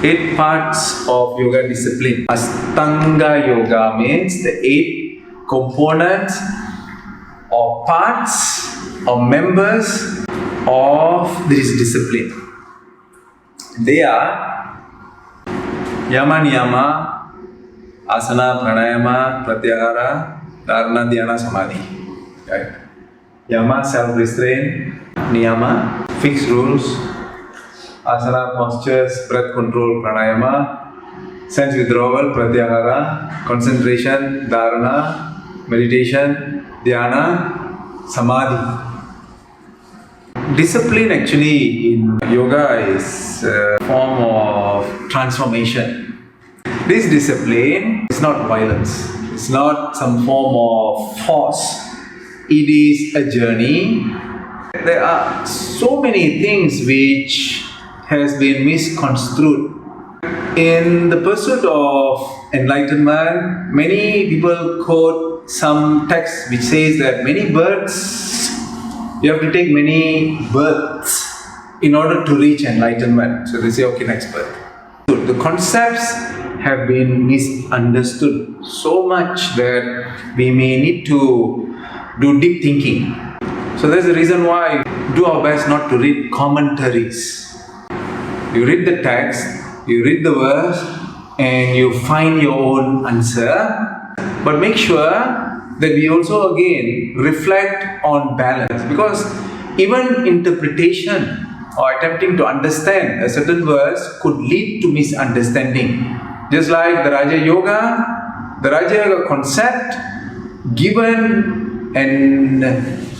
8 parts of yoga discipline. Astanga yoga means the 8 components or parts or members of this discipline. They are yama niyama, asana, pranayama, pratyahara, dharana, dhyana, samadhi. Right? Yama, self-restraint. Niyama, fixed rules. Asana, postures, breath control, pranayama. Sense withdrawal, pratyahara. Concentration, dharana. Meditation, dhyana, samadhi. Discipline actually in yoga is a form of transformation. This discipline is not violence. It's not some form of force. It is a journey. There are so many things which has been misconstrued. In the pursuit of enlightenment, many people quote some text which says that you have to take many births in order to reach enlightenment. So they say, okay, next birth. So the concepts have been misunderstood so much that we may need to do deep thinking. So that's the reason why we do our best not to read commentaries. You read the text, you read the verse, and you find your own answer. But make sure that we also again reflect on balance, because even interpretation or attempting to understand a certain verse could lead to misunderstanding. Just like the Raja Yoga concept given and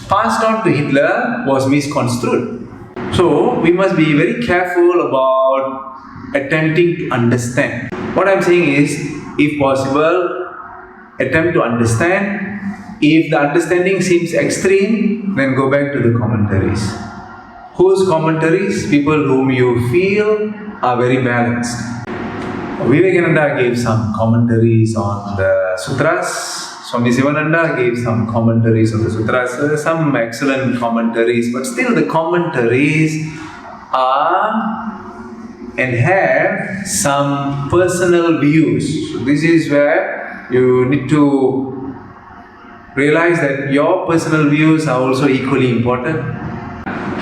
passed on to Hitler was misconstrued. So we must be very careful about attempting to understand. What I'm saying is, if possible, attempt to understand. If the understanding seems extreme, then go back to the commentaries. Whose commentaries? People whom you feel are very balanced. Vivekananda gave some commentaries on the sutras. Swami Sivananda gave some commentaries on the sutras. Some excellent commentaries, but still the commentaries are and have some personal views. So this is where you need to realize that your personal views are also equally important.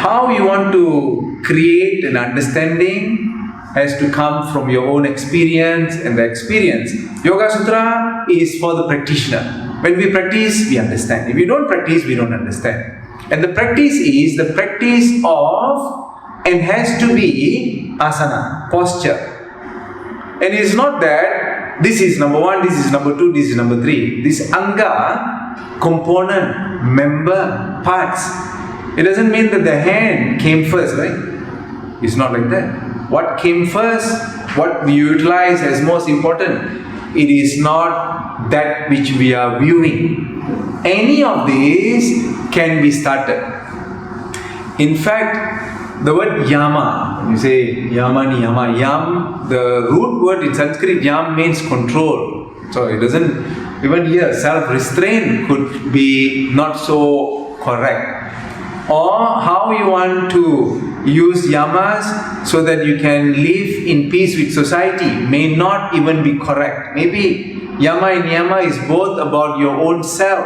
How you want to create an understanding has to come from your own experience, and the experience. Yoga Sutra is for the practitioner. When we practice, we understand. If we don't practice, we don't understand. And the practice is the practice of, and has to be asana, posture. And it's not that this is number 1, this is number 2, this is number 3. This anga, component, member, parts. It doesn't mean that the hand came first, right? It's not like that. What came first, what we utilize as most important, it is not that which we are viewing. Any of these can be started. In fact, the word yama, you say yama niyama, yam, the root word in Sanskrit, yam means control. So it doesn't, even here, self-restraint could be not so correct. Or how you want to use yamas so that you can live in peace with society may not even be correct. Maybe yama and niyama is both about your own self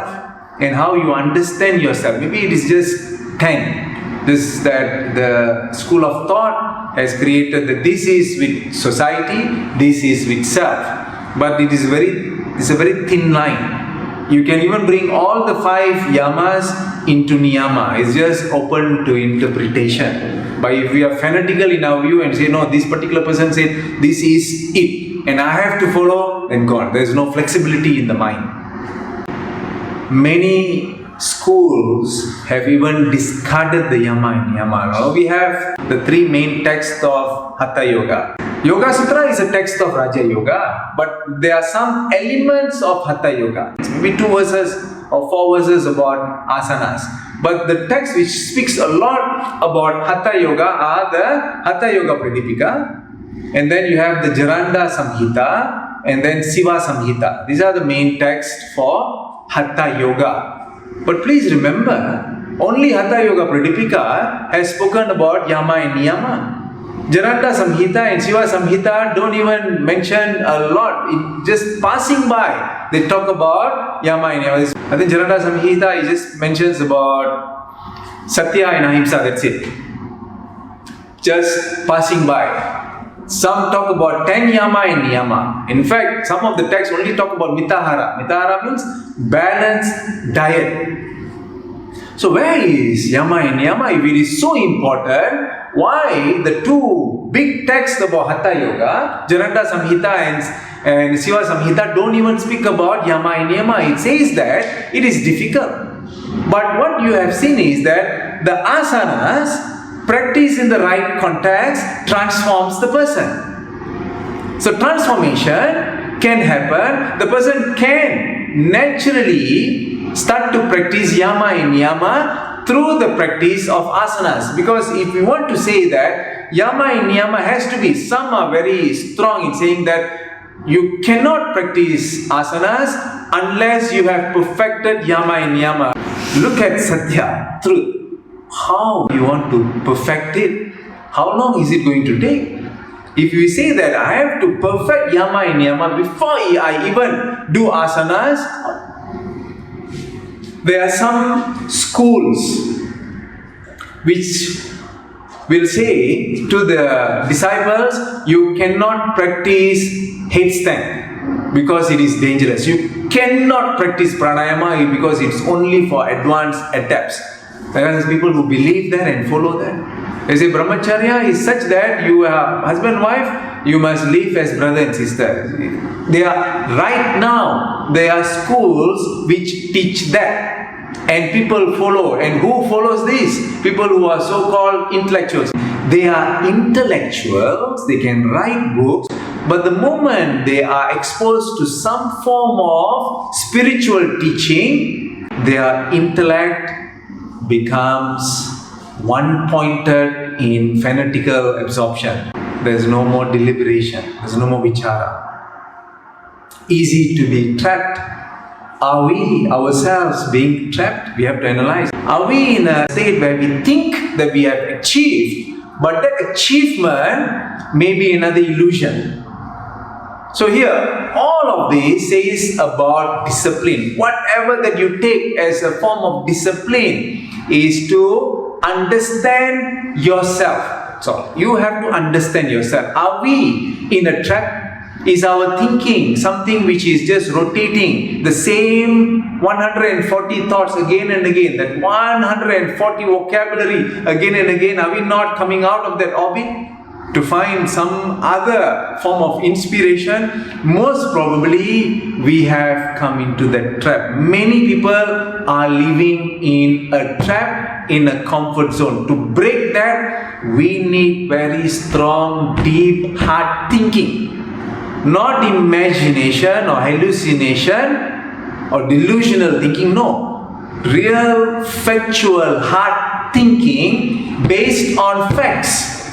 and how you understand yourself. Maybe it is just 10. This that the school of thought has created that this is with society, this is with self. But it's a very thin line. You can even bring all the 5 yamas into niyama. It's just open to interpretation. But if we are fanatical in our view and say, no, this particular person said, this is it, and I have to follow, then God, there is no flexibility in the mind. Many schools have even discarded the yama and niyama. Now we have the 3 main texts of Hatha Yoga. Yoga Sutra is a text of Raja Yoga, but there are some elements of Hatha Yoga. It's maybe 2 verses or 4 verses about asanas. But the text which speaks a lot about Hatha Yoga are the Hatha Yoga Pradipika, and then you have the Jaranda Samhita, and then Siva Samhita. These are the main texts for Hatha Yoga. But please remember, only Hatha Yoga Pradipika has spoken about yama and niyama. Jananda Samhita and Shiva Samhita don't even mention a lot. Just passing by, they talk about yama and yama. I think Jananda Samhita it just mentions about Satya and Ahimsa, that's it. Just passing by. Some talk about 10 yama and niyama. In fact, some of the texts only talk about mitahara. Mitahara means balanced diet. So where is yama and niyama? If it is so important, why the two big texts about Hatha Yoga, Jananda Samhita and Shiva Samhita, don't even speak about yama and niyama? It says that it is difficult. But what you have seen is that the asanas practice in the right context transforms the person. So transformation can happen. The person can naturally start to practice yama and niyama through the practice of asanas. Because if we want to say that yama and niyama has to be, some are very strong in saying that you cannot practice asanas unless you have perfected yama and niyama. Look at Satya, truth. How you want to perfect it? How long is it going to take? If you say that I have to perfect yama and niyama before I even do asanas, there are some schools which will say to the disciples, you cannot practice headstand because it is dangerous. You cannot practice pranayama because it's only for advanced adepts. There are people who believe that and follow that. They say brahmacharya is such that you are husband, wife, you must live as brother and sister. There are schools which teach that. And people follow. And who follows this? People who are so-called intellectuals. They are intellectuals, they can write books, but the moment they are exposed to some form of spiritual teaching, their intellect becomes one-pointed in fanatical absorption. There's no more deliberation. There's no more vichara. Easy to be trapped. Are we ourselves being trapped? We have to analyze. Are we in a state where we think that we have achieved, but that achievement may be another illusion? So here, all of this says about discipline. Whatever that you take as a form of discipline is to understand yourself. So you have to understand yourself. Are we in a trap? Is our thinking something which is just rotating the same 140 thoughts again and again? That 140 vocabulary again and again. Are we not coming out of that orbit to find some other form of inspiration? Most probably we have come into that trap. Many people are living in a trap, in a comfort zone. To break that, we need very strong, deep, hard thinking. Not imagination or hallucination or delusional thinking, no. Real, factual, hard thinking based on facts.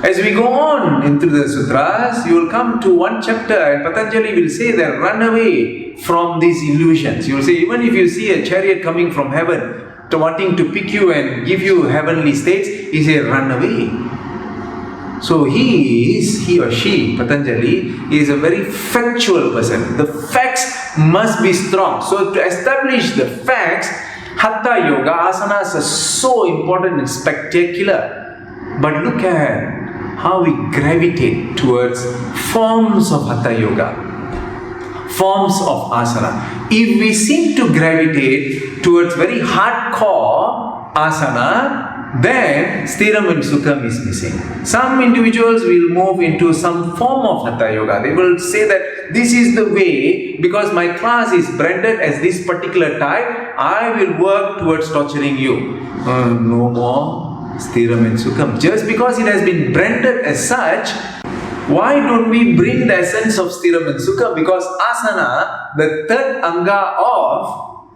As we go on into the sutras, you will come to one chapter and Patanjali will say that run away from these illusions. You will say, even if you see a chariot coming from heaven, to wanting to pick you and give you heavenly states, he says run away. So he or she, Patanjali, is a very factual person. The facts must be strong. So to establish the facts, Hatha Yoga, asanas are so important and spectacular. But look at how we gravitate towards forms of Hatha Yoga, forms of asana. If we seem to gravitate towards very hardcore asana, then Stiram and Sukham is missing. Some individuals will move into some form of Hatha Yoga. They will say that this is the way, because my class is branded as this particular type, I will work towards torturing you. No more Stiram and Sukham. Just because it has been branded as such, why don't we bring the essence of Stiram and Sukham? Because asana, the third anga of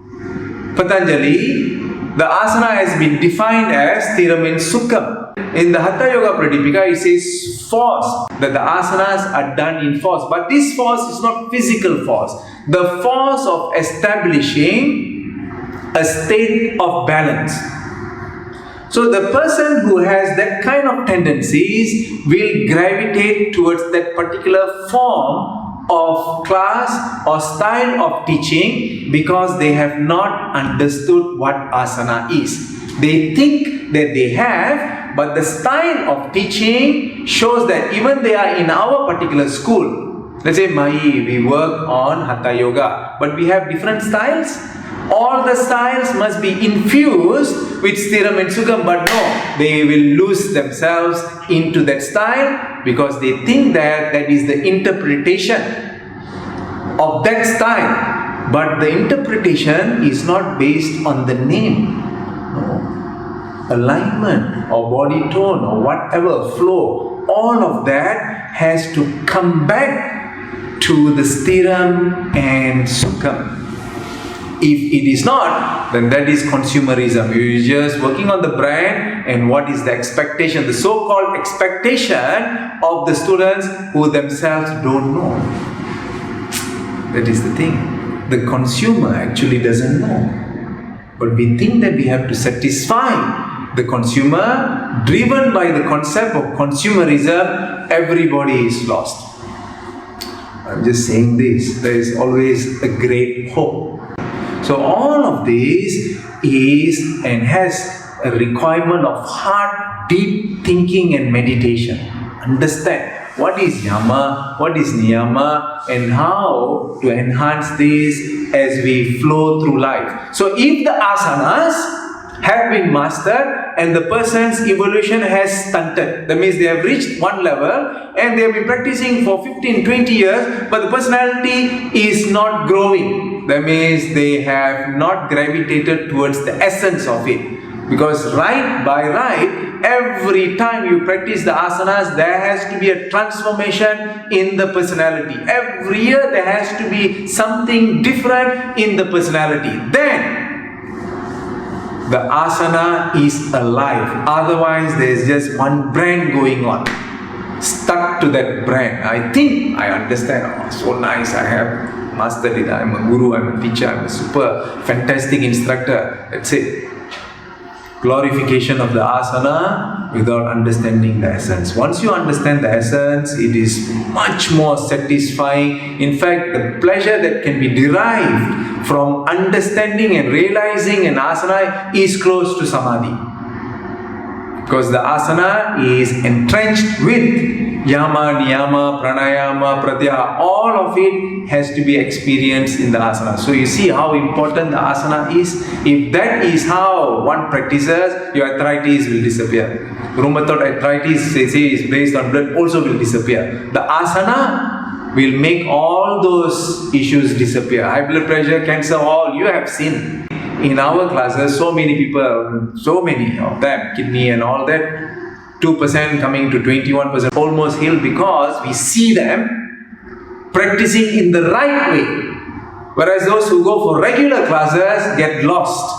Patanjali, the asana has been defined as Stiram and Sukham. In the Hatha Yoga Pradipika, it says force, that the asanas are done in force. But this force is not physical force. The force of establishing a state of balance. So the person who has that kind of tendencies will gravitate towards that particular form of class or style of teaching because they have not understood what asana is. They think that they have, but the style of teaching shows that even they are in our particular school. Let's say Mahi, we work on Hatha Yoga, but we have different styles. All the styles must be infused with Stiram and Sukham, but no, they will lose themselves into that style because they think that that is the interpretation of that style. But the interpretation is not based on the name. No. Alignment or body tone or whatever flow, all of that has to come back to the Stiram and Sukham. If it is not, then that is consumerism. You're just working on the brand, and what is the expectation, the so-called expectation of the students who themselves don't know. That is the thing. The consumer actually doesn't know. But we think that we have to satisfy the consumer. Driven by the concept of consumerism, everybody is lost. I'm just saying this. There is always a great hope. So all of this is and has a requirement of hard, deep thinking and meditation. Understand what is yama, what is niyama, and how to enhance this as we flow through life. So if the asanas have been mastered and the person's evolution has stunted, that means they have reached one level and they have been practicing for 15, 20 years, but the personality is not growing. That means they have not gravitated towards the essence of it. Because right by right, every time you practice the asanas, there has to be a transformation in the personality. Every year there has to be something different in the personality. Then the asana is alive. Otherwise, there is just one brand going on. Stuck to that brand. I think I understand. Oh, so nice. I have mastered it. I'm a guru. I'm a teacher. I'm a super fantastic instructor. That's it. Glorification of the asana without understanding the essence. Once you understand the essence, it is much more satisfying. In fact, the pleasure that can be derived from understanding and realizing an asana is close to samadhi. Because the asana is entrenched with yama, niyama, pranayama, pratyahara. All of it has to be experienced in the asana. So you see how important the asana is. If that is how one practices, your arthritis will disappear. Rheumatoid arthritis, they say, is based on blood, also will disappear. The asana will make all those issues disappear. High blood pressure, cancer, all you have seen. In our classes, so many people, so many of them, kidney and all that, 2% coming to 21%, almost healed because we see them practicing in the right way. Whereas those who go for regular classes get lost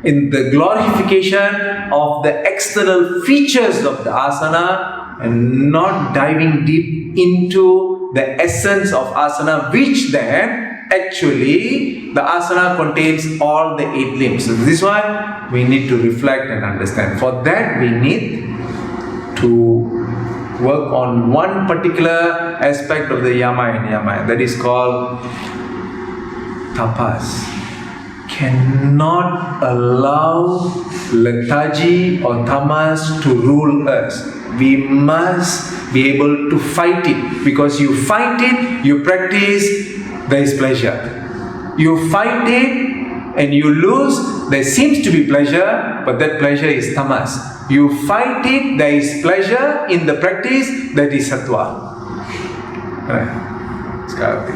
in the glorification of the external features of the asana and not diving deep into the essence of asana, which then actually the asana contains all the 8 limbs. So this is why we need to reflect and understand. For that we need to work on one particular aspect of the yama and niyama. That is called tapas. Cannot allow lethargy or tamas to rule us. We must be able to fight it. Because you fight it, you practice, there is pleasure. You fight it and you lose, there seems to be pleasure, but that pleasure is tamas. You fight it, there is pleasure in the practice, that is sattva. Right. Sekarang,